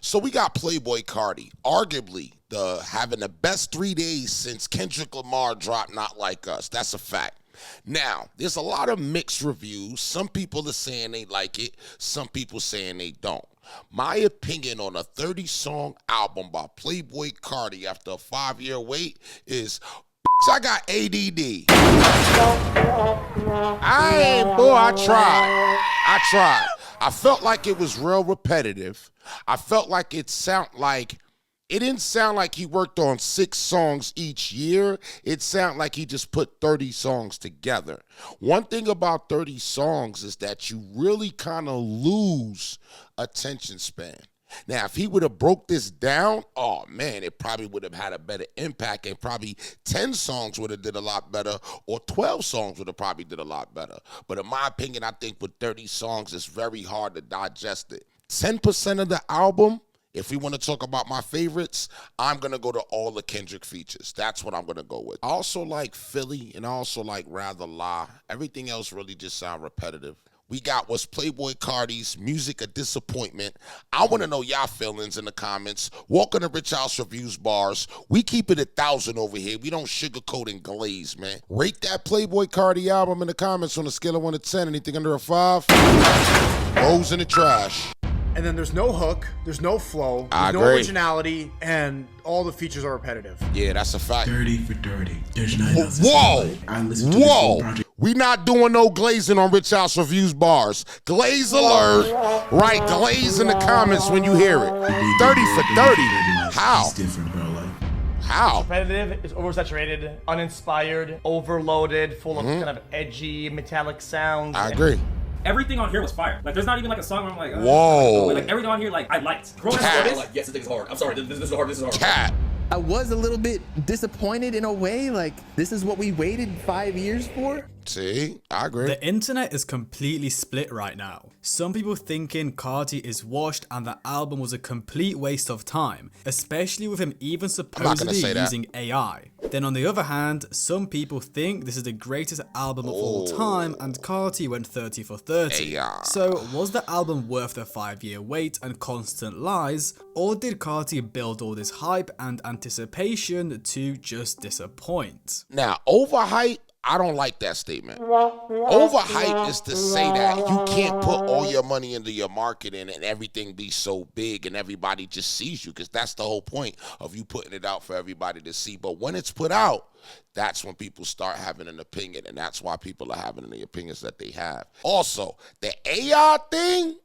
So we got Playboi Carti, arguably having the best 3 days since Kendrick Lamar dropped Not Like Us. That's a fact. Now, there's a lot of mixed reviews. Some people are saying they like it. Some people saying they don't. My opinion on a 30-song album by Playboi Carti after a 5-year wait is, I got ADD. I tried. I felt like it was real repetitive. I felt like it didn't sound like he worked on 6 songs each year. It sounded like he just put 30 songs together. One thing about 30 songs is that you really kind of lose attention span. Now, if he would have broke this down, oh man, it probably would have had a better impact, and probably 10 songs would have did a lot better, or 12 songs would have probably did a lot better. But in my opinion, I think with 30 songs, it's very hard to digest it. 10% of the album, if we want to talk about my favorites, I'm going to go to all the Kendrick features. That's what I'm going to go with. I also like Philly, and I also like Rather Lie. Everything else really just sound repetitive. We got what's Playboi Carti's music a disappointment. I want to know y'all feelings in the comments. Welcome to Rich House Reviews Bars. We keep it 1,000 over here. We don't sugarcoat and glaze, man. Rate that Playboi Carti album in the comments on a scale of 1 to 10. Anything under a 5 goes in the trash. And then there's no hook, there's no flow, there's no originality, and all the features are repetitive. Yeah, that's a fact. 30 for 30. There's nothing. Whoa! I listened to this whole project. We not doing no glazing on Rich House Reviews Bars. Glaze alert. Right, glaze in the comments when you hear it. 30 for 30. How? It's different, bro. Like, how? Repetitive, it's oversaturated, uninspired, overloaded, full of kind of edgy, metallic sounds. I agree. Everything on here was fire. Like, there's not even like a song where I'm like, whoa. Like, everything on here, like, I liked. Cat. Like, yes, this thing's hard. I'm sorry, this is hard, this is hard. Cat. I was a little bit disappointed in a way, like this is what we waited 5 years for. See, I agree. The internet is completely split right now. Some people thinking Carti is washed and the album was a complete waste of time, especially with him even supposedly using AI. Then on the other hand, some people think this is the greatest album of all time and Carti went 30 for 30. AI. So was the album worth the 5-year wait and constant lies, or did Carti build all this hype and anticipation to just disappoint? Now, overhyped, I don't like that statement. Overhyped is to say that you can't put all your money into your marketing and everything be so big and everybody just sees you, because that's the whole point of you putting it out for everybody to see. But when it's put out, that's when people start having an opinion, and that's why people are having the opinions that they have. Also, the AI thing,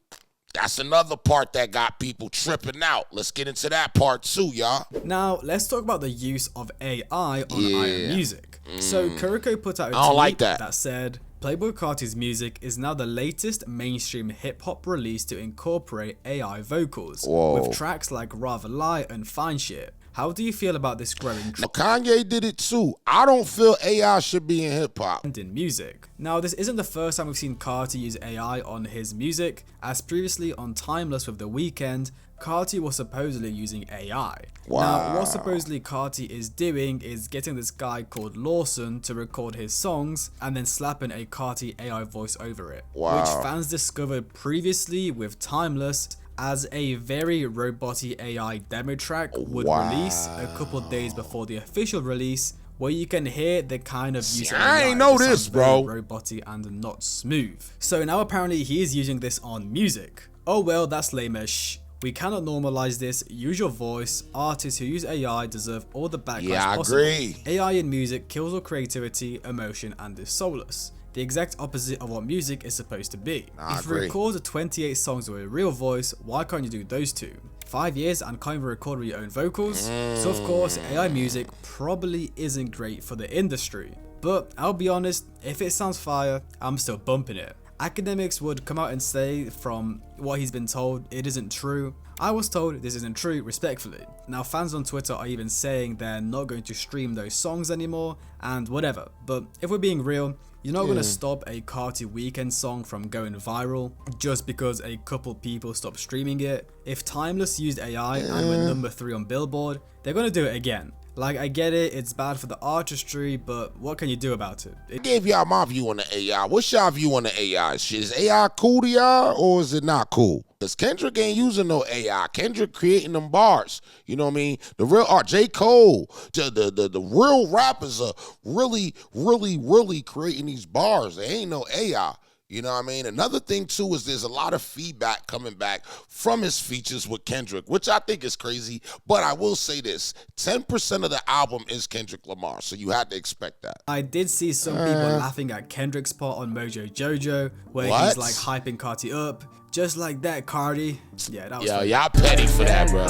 that's another part that got people tripping out. Let's get into that part too, y'all. Now, let's talk about the use of AI on Iron Music. So, Kuroko put out a tweet that said, Playboi Carti's music is now the latest mainstream hip-hop release to incorporate AI vocals, with tracks like Rather Lie and Fine Shit. How do you feel about this growing trend? Kanye did it too. I don't feel AI should be in hip-hop. In music. Now, this isn't the first time we've seen Carti use AI on his music, as previously on Timeless with The Weeknd, Carti was supposedly using AI. Now, what supposedly Carti is doing is getting this guy called Lawson to record his songs and then slapping a Carti AI voice over it, which fans discovered previously with Timeless as a very robotic AI demo track would release a couple days before the official release, where you can hear the kind of use of AI. I ain't know this, bro. Robotic and not smooth. So now apparently he is using this on music. Oh well, that's lame-ish. We cannot normalize this. Use your voice. Artists who use AI deserve all the backlash possible. Agree. AI in music kills all creativity, emotion, and is soulless. The exact opposite of what music is supposed to be. If you record 28 songs with a real voice, why can't you do those two? 5 years and can't even record with your own vocals? So of course, AI music probably isn't great for the industry. But I'll be honest, if it sounds fire, I'm still bumping it. Academics would come out and say from what he's been told, it isn't true. I was told this isn't true, respectfully. Now fans on Twitter are even saying they're not going to stream those songs anymore and whatever. But if we're being real, you're not going to stop a Carti Weeknd song from going viral just because a couple people stop streaming it. If Timeless used AI and went number 3 on Billboard, they're going to do it again. Like, I get it, it's bad for the artistry, but what can you do about it? I gave y'all my view on the AI. What's y'all view on the AI shit? Is AI cool to y'all or is it not cool? Because Kendrick ain't using no AI. Kendrick creating them bars. You know what I mean? The real art, J. Cole, the real rappers are really creating these bars. There ain't no AI. You know what I mean? Another thing, too, is there's a lot of feedback coming back from his features with Kendrick, which I think is crazy. But I will say this, 10% of the album is Kendrick Lamar, so you had to expect that. I did see some people laughing at Kendrick's part on Mojo Jojo, where he's like hyping Carti up. Just like that, Carti. Yeah, that was funny. Y'all petty for that, bro.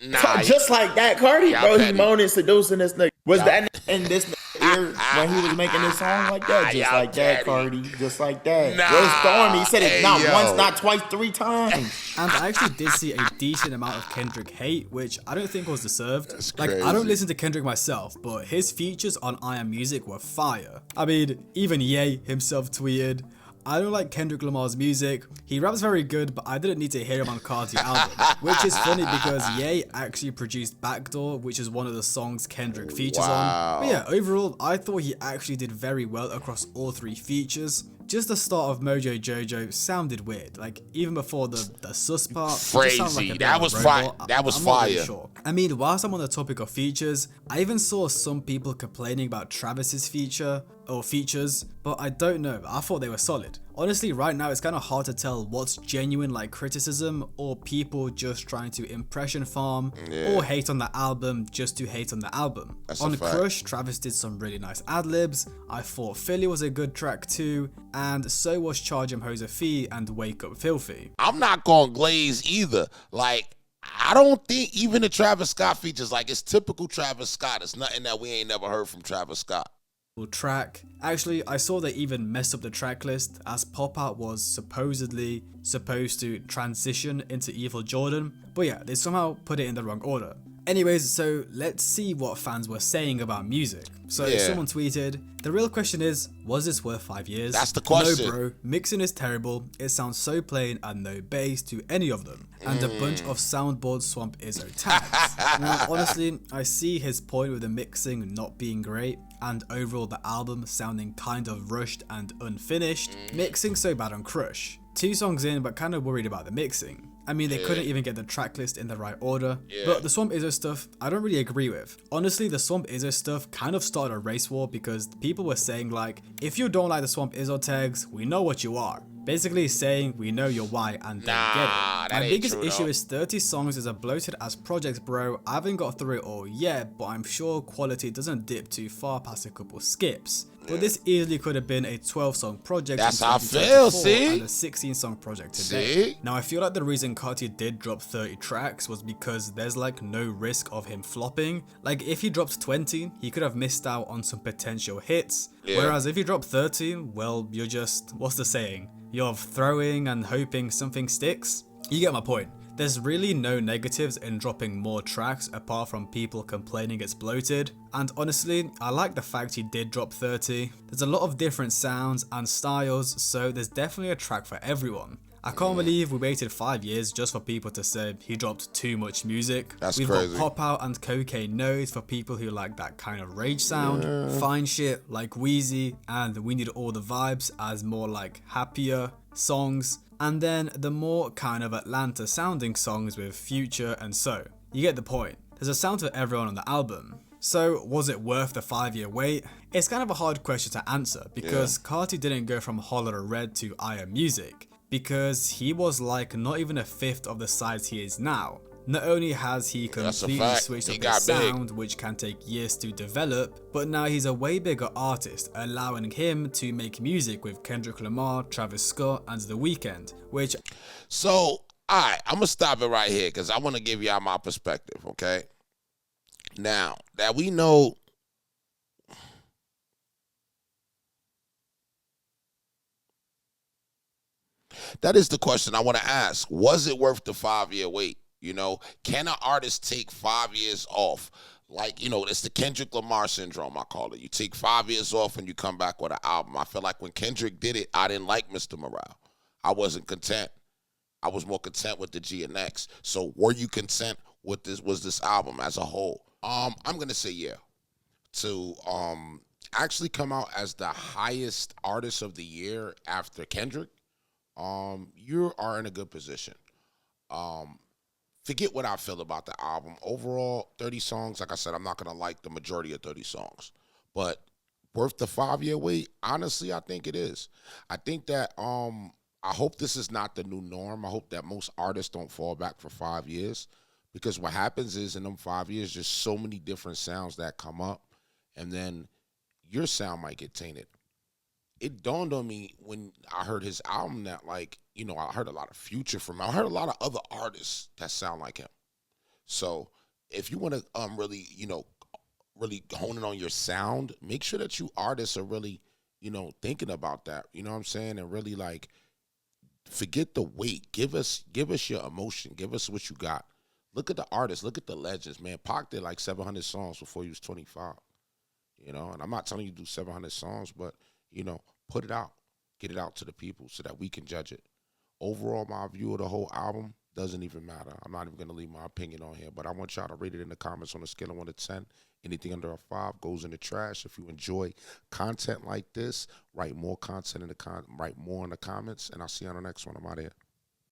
Nah, just like that, Carti, bro, he moaning, seducing this nigga. Was that in this ear when he was making this song like that? Just like that, Carti. Just like that. Where's Stormy? He said it not once, not twice, 3 times. And I actually did see a decent amount of Kendrick hate, which I don't think was deserved. Like, I don't listen to Kendrick myself, but his features on I Am Music were fire. I mean, even Ye himself tweeted, I don't like Kendrick Lamar's music. He raps very good, but I didn't need to hear him on Carti album. Which is funny because Ye actually produced Backdoor, which is one of the songs Kendrick features on. But yeah, overall, I thought he actually did very well across all 3 features. Just the start of Mojo Jojo sounded weird. Like, even before the sus part, crazy. That was fire. That was fire. Really sure. I mean, whilst I'm on the topic of features, I even saw some people complaining about Travis's features, but I don't know. I thought they were solid. Honestly, right now it's kind of hard to tell what's genuine like criticism or people just trying to impression farm or hate on the album just to hate on the album. On Crush, Travis did some really nice ad-libs. I thought Philly was a good track too, and so was Charge 'Em Hoes a Fee and Wake Up Filthy. I'm not gonna glaze either. Like, I don't think even the Travis Scott features, like, it's typical Travis Scott. It's nothing that we ain't never heard from Travis Scott. Track. Actually, I saw they even messed up the track list as Pop Out was supposedly supposed to transition into Evil Jordan, but yeah, they somehow put it in the wrong order. Anyways, so let's see what fans were saying about music. So someone tweeted, the real question is, was this worth 5 years? That's the question. No bro, mixing is terrible, it sounds so plain and no bass to any of them. And a bunch of soundboard Swamp Izzo tags. Now honestly, I see his point with the mixing not being great, and overall the album sounding kind of rushed and unfinished. Mixing so bad on Crush. 2 songs in, but kind of worried about the mixing. I mean, they couldn't even get the track list in the right order. But the Swamp Izzo stuff, I don't really agree with. Honestly, the Swamp Izzo stuff kind of started a race war because people were saying like, if you don't like the Swamp Izzo tags, we know what you are. Basically saying we know your why and don't get it. My biggest issue is 30 songs is a bloated ass project, bro. I haven't got through it all yet, but I'm sure quality doesn't dip too far past a couple skips. But this easily could have been a 12-song project. That's how I feel, see? And a 16-song project today. Now, I feel like the reason Carti did drop 30 tracks was because there's like no risk of him flopping. Like, if he dropped 20, he could have missed out on some potential hits. Whereas if you drop 30, well, you're just, what's the saying? You're throwing and hoping something sticks. You get my point. There's really no negatives in dropping more tracks apart from people complaining it's bloated. And honestly, I like the fact he did drop 30. There's a lot of different sounds and styles, so there's definitely a track for everyone. I can't believe we waited 5 years just for people to say he dropped too much music. That's We've crazy. got Pop Out and Cocaine Nose for people who like that kind of rage sound. Fine Shit like Wheezy and We Need All the Vibes as more like happier songs. And then the more kind of Atlanta sounding songs with Future and So. You get the point. There's a sound for everyone on the album. So was it worth the 5-year wait? It's kind of a hard question to answer because Carti didn't go from Hollow to Red to I Am Music because he was like not even a fifth of the size he is now. Not only has he completely switched up his sound, which can take years to develop, but now he's a way bigger artist, allowing him to make music with Kendrick Lamar, Travis Scott, and The Weeknd, which... So, alright, I'm gonna stop it right here because I want to give y'all my perspective, okay? Now, that we know... That is the question I want to ask. Was it worth the 5-year wait? You know, can an artist take 5 years off? Like, you know, it's the Kendrick Lamar syndrome, I call it. You take 5 years off and you come back with an album. I feel like when Kendrick did it, I didn't like Mr. Morale. I wasn't content. I was more content with the G and X. So were you content what this was this album as a whole. I'm gonna say yeah. To actually come out as the highest artist of the year after Kendrick, you are in a good position. Forget what I feel about the album. Overall, 30 songs, like I said, I'm not going to like the majority of 30 songs. But worth the 5-year wait? Honestly, I think it is. I think that I hope this is not the new norm. I hope that most artists don't fall back for 5 years. Because what happens is in them 5 years, there's so many different sounds that come up. And then your sound might get tainted. It dawned on me when I heard his album that, like, you know, I heard a lot of Future from him. I heard a lot of other artists that sound like him. So if you want to really, you know, really hone in on your sound, make sure that you artists are really, you know, thinking about that. You know what I'm saying? And really, like, forget the weight. Give us your emotion. Give us what you got. Look at the artists. Look at the legends, man. Pac did like 700 songs before he was 25. You know, and I'm not telling you to do 700 songs, but, you know, put it out. Get it out to the people so that we can judge it. Overall, my view of the whole album doesn't even matter. I'm not even going to leave my opinion on here, but I want y'all to rate it in the comments on a scale of 1 to 10. Anything under a 5 goes in the trash. If you enjoy content like this, write more content in the write more in the comments, and I'll see you on the next one. I'm out of here.